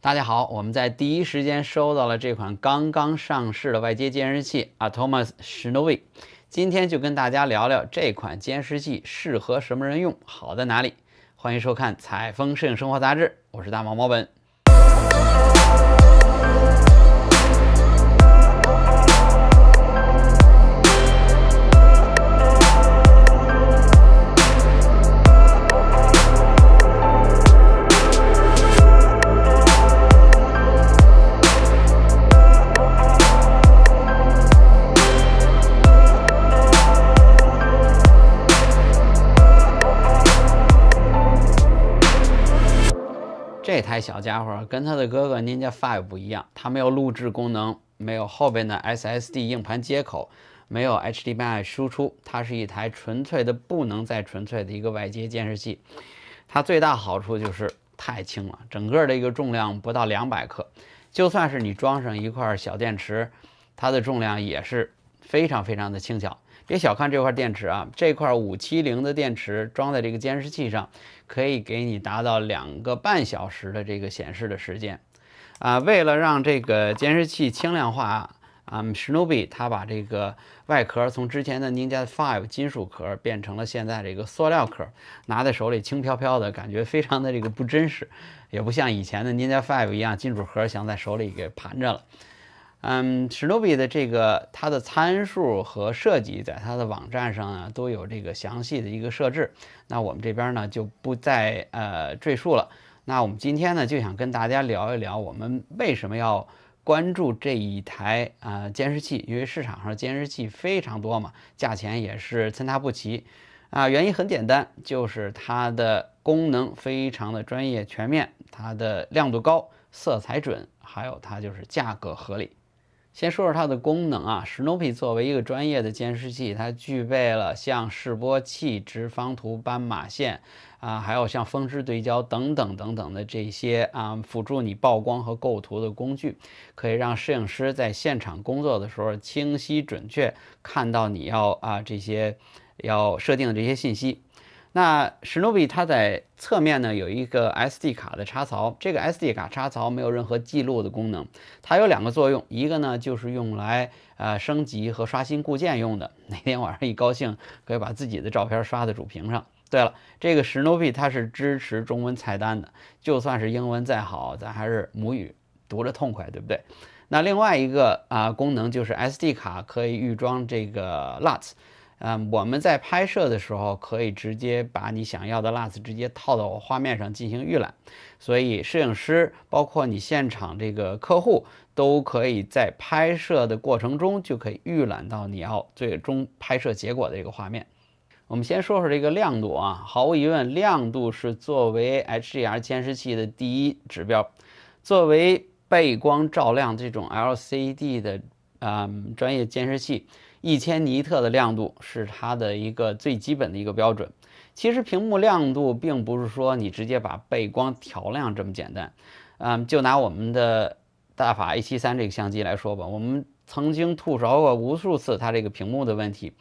大家好，我们在第一时间收到了这款刚刚上市的外接监视器 Atomos Shinobi。今天就跟大家聊聊这款监视器适合什么人用，好在哪里。欢迎收看《采风摄影生活杂志》，我是大毛毛本。这台小家伙跟它的哥哥 Ninja 5不一样，它没有录制功能，没有后边的 SSD 硬盘接口，没有 HDMI 输出，它是一台纯粹的不能再纯粹的一个外接监视器。它最大好处就是太轻了，整个的一个重量不到200克，就算是你装上一块小电池，它的重量也是非常的轻巧。别小看这块电池啊，这块570的电池装在这个监视器上，可以给你达到2个半小时的这个显示的时间。为了让这个监视器轻量化，Shinobi 它把这个外壳从之前的 Ninja 5金属壳变成了现在这个塑料壳，拿在手里轻飘飘的感觉，非常的这个不真实，也不像以前的 Ninja 5一样金属盒想在手里给盘着了。Shinobi 的这个它的参数和设计在它的网站上呢都有这个详细的一个设置，那我们这边呢就不再赘述了。那我们今天呢就想跟大家聊一聊我们为什么要关注这一台监视器，因为市场上监视器非常多嘛，价钱也是参差不齐原因很简单，就是它的功能非常的专业全面，它的亮度高，色彩准，还有它就是价格合理。先说说它的功能Shinobi 作为一个专业的监视器，它具备了像示波器、直方图、斑马线还有像峰值对焦等等的这些辅助你曝光和构图的工具，可以让摄影师在现场工作的时候清晰准确看到你这些要设定的这些信息。那 Shinobi 它在侧面呢有一个 SD 卡的插槽，这个 SD 卡插槽没有任何记录的功能，它有2个作用，一个呢就是用来升级和刷新固件用的，哪天晚上一高兴可以把自己的照片刷在主屏上。对了，这个 Shinobi 它是支持中文菜单的，就算是英文再好，咱还是母语读着痛快，对不对？那另外一个功能就是 SD 卡可以预装这个 LUT。我们在拍摄的时候可以直接把你想要的 LUT 直接套到画面上进行预览，所以摄影师包括你现场这个客户都可以在拍摄的过程中就可以预览到你要最终拍摄结果的这个画面。我们先说说这个亮度毫无疑问，亮度是作为 HDR 监视器的第一指标。作为背光照亮这种 LCD 的专业监视器，1000尼特的亮度是它的一个最基本的一个标准。其实屏幕亮度并不是说你直接把背光调亮这么简单。就拿我们的大法 A73 这个相机来说吧，我们曾经吐槽过无数次它这个屏幕的问题。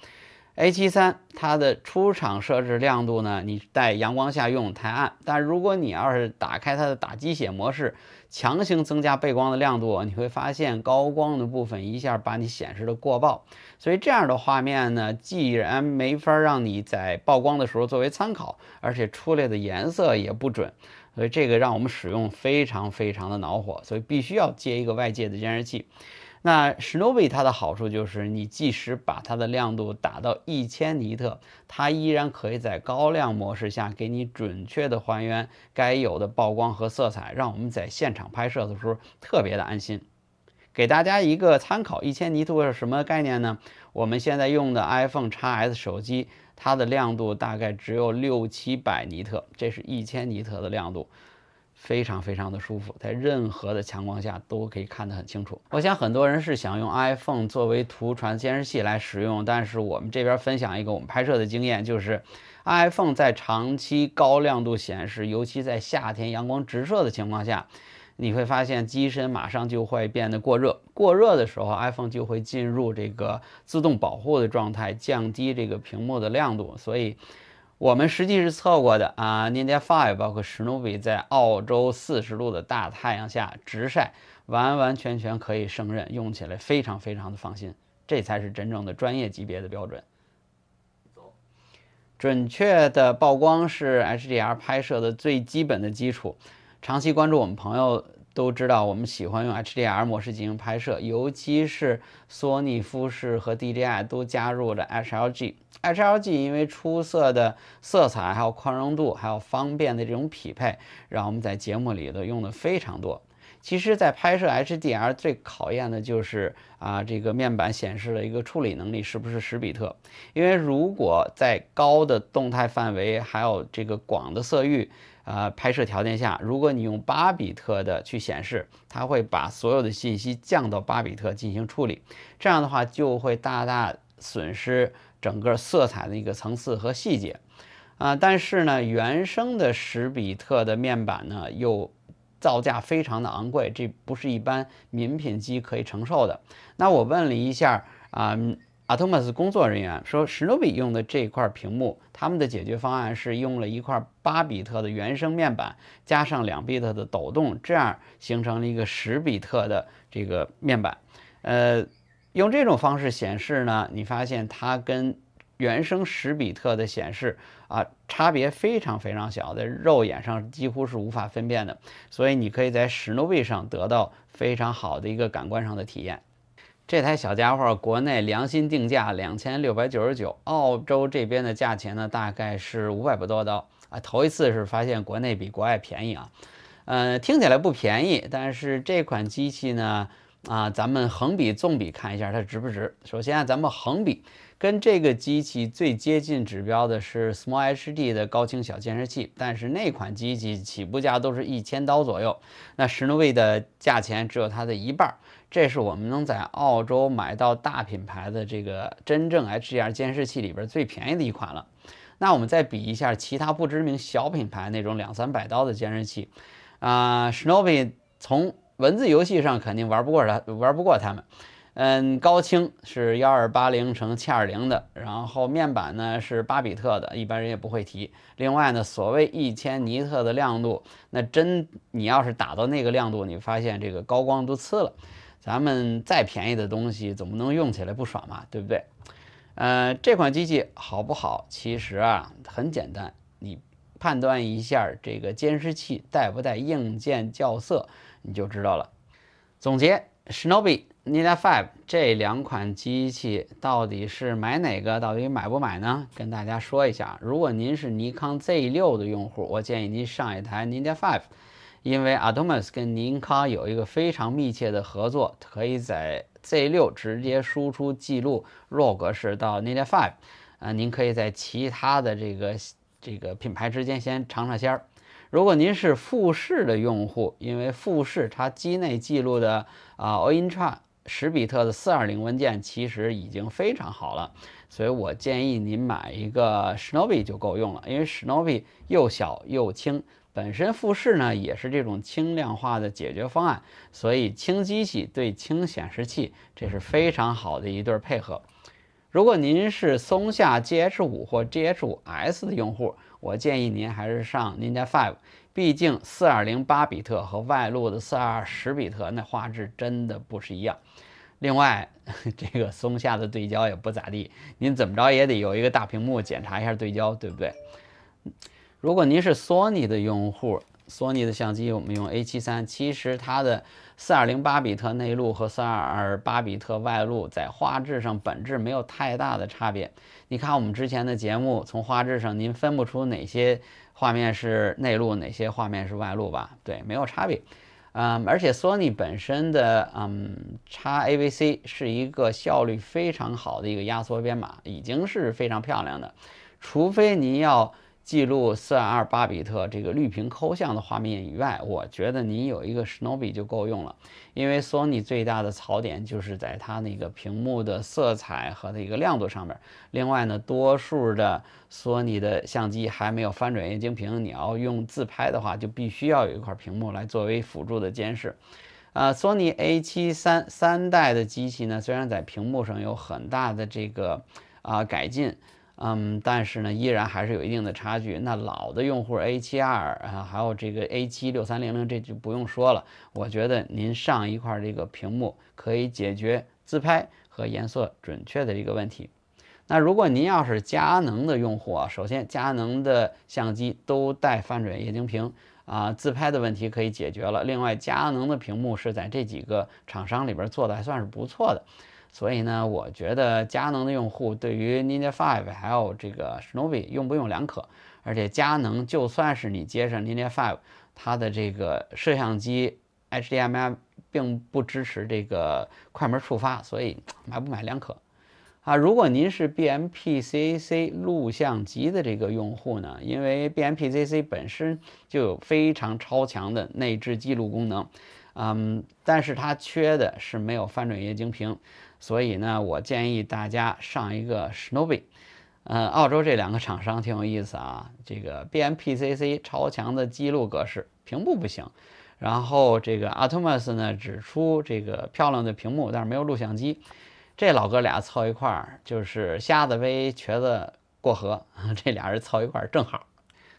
A73 它的出厂设置亮度呢，你在阳光下用太暗，但如果你要是打开它的打鸡血模式，强行增加背光的亮度，你会发现高光的部分一下把你显示的过曝，所以这样的画面呢，既然没法让你在曝光的时候作为参考，而且出来的颜色也不准，所以这个让我们使用非常的恼火，所以必须要接一个外界的监视器。那 Shinobi 它的好处就是，你即使把它的亮度打到1000尼特，它依然可以在高亮模式下给你准确的还原该有的曝光和色彩，让我们在现场拍摄的时候特别的安心。给大家一个参考，1000尼特是什么概念呢？我们现在用的 iPhone XS 手机，它的亮度大概只有600-700尼特，这是1000尼特的亮度。非常的舒服，在任何的强光下都可以看得很清楚。我想很多人是想用 iPhone 作为图传监视器来使用，但是我们这边分享一个我们拍摄的经验，就是 iPhone 在长期高亮度显示，尤其在夏天阳光直射的情况下，你会发现机身马上就会变得过热，过热的时候 iPhone 就会进入这个自动保护的状态，降低这个屏幕的亮度。所以我们实际是测过的啊，Ninja 5包括史努比在澳洲40度的大太阳下直晒，完完全全可以胜任，用起来非常非常的放心，这才是真正的专业级别的标准。准确的曝光是 HDR 拍摄的最基本的基础。长期关注我们朋友都知道，我们喜欢用 HDR 模式进行拍摄，尤其是索尼、富士和 DJI 都加入了 HLG。HLG 因为出色的色彩、还有宽容度、还有方便的这种匹配，让我们在节目里头用的非常多。其实，在拍摄 HDR 最考验的就是这个面板显示的一个处理能力是不是10比特。因为如果在高的动态范围还有这个广的色域拍摄条件下，如果你用8比特的去显示，它会把所有的信息降到8比特进行处理，这样的话就会大大损失整个色彩的一个层次和细节但是呢，原生的10比特的面板呢又造价非常的昂贵，这不是一般民品机可以承受的。那我问了一下Atomos 工作人员，说史努比用的这块屏幕，他们的解决方案是用了一块8比特的原生面板，加上2比特的抖动，这样形成了一个10比特的这个面板。用这种方式显示呢，你发现它跟原生10比特的显示差别非常非常小，在肉眼上几乎是无法分辨的，所以你可以在史努比上得到非常好的一个感官上的体验。这台小家伙国内良心定价2699，澳洲这边的价钱呢大概是500多刀头一次是发现国内比国外便宜听起来不便宜，但是这款机器呢咱们横比纵比看一下它值不值。首先咱们横比，跟这个机器最接近指标的是 Small HD 的高清小监视器，但是那款机器起步价都是1000刀左右，那史努比的价钱只有它的一半，这是我们能在澳洲买到大品牌的这个真正 HDR 监视器里边最便宜的一款了。那我们再比一下其他不知名小品牌那种200-300刀的监视器史努比从文字游戏上肯定玩不过他们。高清是1280×720的，然后面板呢是8比特的，一般人也不会提。另外呢，所谓1000尼特的亮度，那你要是打到那个亮度，你发现这个高光都呲了。咱们再便宜的东西，总不能用起来不爽嘛，对不对？这款机器好不好？其实很简单，你判断一下这个监视器带不带硬件校色，你就知道了。总结，史努比、Ninja 5这2款机器到底是买哪个？到底买不买呢？跟大家说一下，如果您是尼康 Z6 的用户，我建议您上一台 Ninja 5，因为 Atomos 跟尼康有一个非常密切的合作，可以在 Z6 直接输出记录 RAW 格式到 Ninja 5，您可以在其他的这个品牌之间先尝尝鲜儿。如果您是富士的用户，因为富士它机内记录的All-Intra 10比特的420文件其实已经非常好了，所以我建议您买一个史努比就够用了，因为史努比又小又轻。本身富士呢也是这种轻量化的解决方案，所以轻机器对轻显示器，这是非常好的一对配合。如果您是松下 GH5 或 GH5S 的用户，我建议您还是上 Ninja 5，毕竟420 8比特和外露的422 10比特那画质真的不是一样。另外，这个松下的对焦也不咋地，您怎么着也得有一个大屏幕检查一下对焦，对不对？如果您是索尼的用户，索尼的相机我们用 A73， 其实它的420 8比特内录和422 8比特外录在画质上本质没有太大的差别。你看我们之前的节目，从画质上您分不出哪些画面是内录，哪些画面是外录吧？对，没有差别。而且索尼本身的XAVC 是一个效率非常好的一个压缩编码，已经是非常漂亮的。除非您要记录422 8比特这个绿屏抠像的画面以外，我觉得您有一个史努比就够用了。因为索尼最大的槽点就是在它那个屏幕的色彩和那个亮度上面。另外呢，多数的索尼的相机还没有翻转液晶屏，你要用自拍的话，就必须要有一块屏幕来作为辅助的监视。索尼 A73 3代的机器呢，虽然在屏幕上有很大的这个改进。但是呢，依然还是有一定的差距。那老的用户 A72啊，还有这个 A76300，这就不用说了。我觉得您上一块这个屏幕可以解决自拍和颜色准确的这个问题。那如果您要是佳能的用户啊，首先佳能的相机都带翻转液晶屏啊，自拍的问题可以解决了。另外，佳能的屏幕是在这几个厂商里边做的还算是不错的。所以呢，我觉得佳能的用户对于 Ninja 5还有这个 Shinobi 用不用两可，而且佳能就算是你接上 Ninja 5，它的这个摄像机 HDMI 并不支持这个快门触发，所以买不买两可。如果您是 BMP-CAC 录像机的这个用户呢，因为 BMP-CAC 本身就有非常超强的内置记录功能，但是它缺的是没有翻转液晶屏。所以呢，我建议大家上一个 Shinobi。澳洲这两个厂商挺有意思啊。这个 BMP-CAC 超强的记录格式，屏幕不行。然后这个 Atomos 呢，只出这个漂亮的屏幕，但是没有录像机。这老哥俩凑一块儿，就是瞎子背瘸子过河，这俩人凑一块儿正好。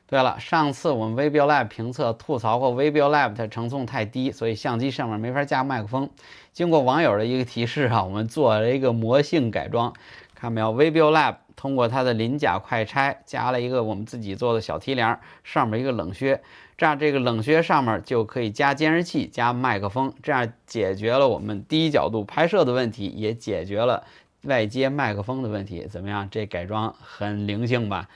对了，上次我们 VBio Lab 评测吐槽过 VBio Lab 它承重太低，所以相机上面没法架麦克风。经过网友的一个提示啊，我们做了一个魔性改装，看没有 ？VBio Lab 通过它的鳞甲快拆，加了一个我们自己做的小提梁，上面一个冷靴，这样这个冷靴上面就可以加监视器、加麦克风，这样解决了我们低角度拍摄的问题，也解决了外接麦克风的问题。怎么样？这改装很灵性吧？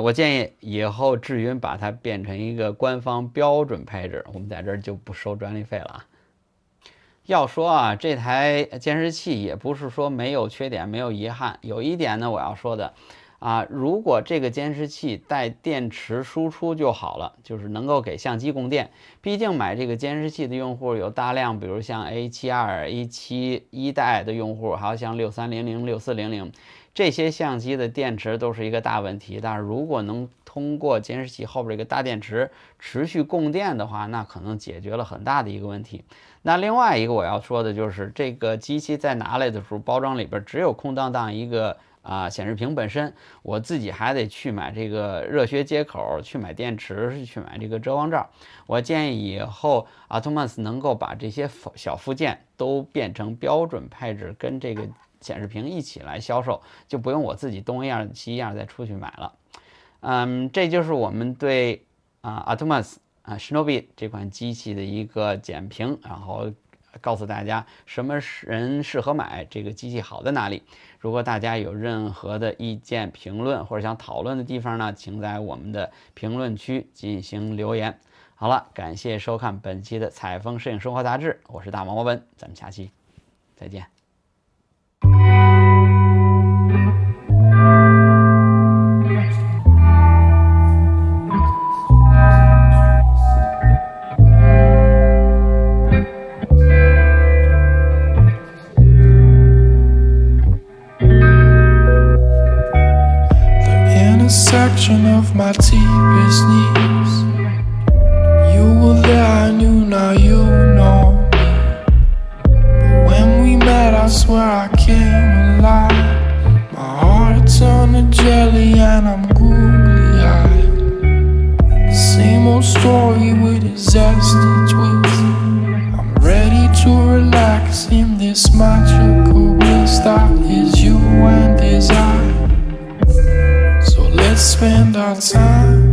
我建议以后智云把它变成一个官方标准配置，我们在这儿就不收专利费了啊。要说啊，这台监视器也不是说没有缺点、没有遗憾。有一点呢，我要说的如果这个监视器带电池输出就好了，就是能够给相机供电。毕竟买这个监视器的用户有大量，比如像 A72、A7 一代的用户，还有像6300、6400。这些相机的电池都是一个大问题，但是如果能通过监视器后边这个大电池持续供电的话，那可能解决了很大的一个问题。那另外一个我要说的就是，这个机器在拿来的时候，包装里边只有空荡荡一个显示屏本身，我自己还得去买这个热靴接口，去买电池，去买这个遮光罩。我建议以后 Atomos 能够把这些小附件都变成标准配置，跟这个显示屏一起来销售，就不用我自己东一样西一样再出去买了。这就是我们对Atomos Shinobi 这款机器的一个简评，然后告诉大家什么人适合买这个机器好在哪里。如果大家有任何的意见评论或者想讨论的地方呢，请在我们的评论区进行留言。好了，感谢收看本期的采风摄影生活杂志，我是大毛毛文，咱们下期再见。Section of my deepest needs. You were there, I knew, now you know me. But when we met, I swear I came alive. My heart turned to jelly and I'm googly-eyed. Same old story with a zesty twist. I'm ready to relax in this magical bliss that is you and is I. Let's spend our time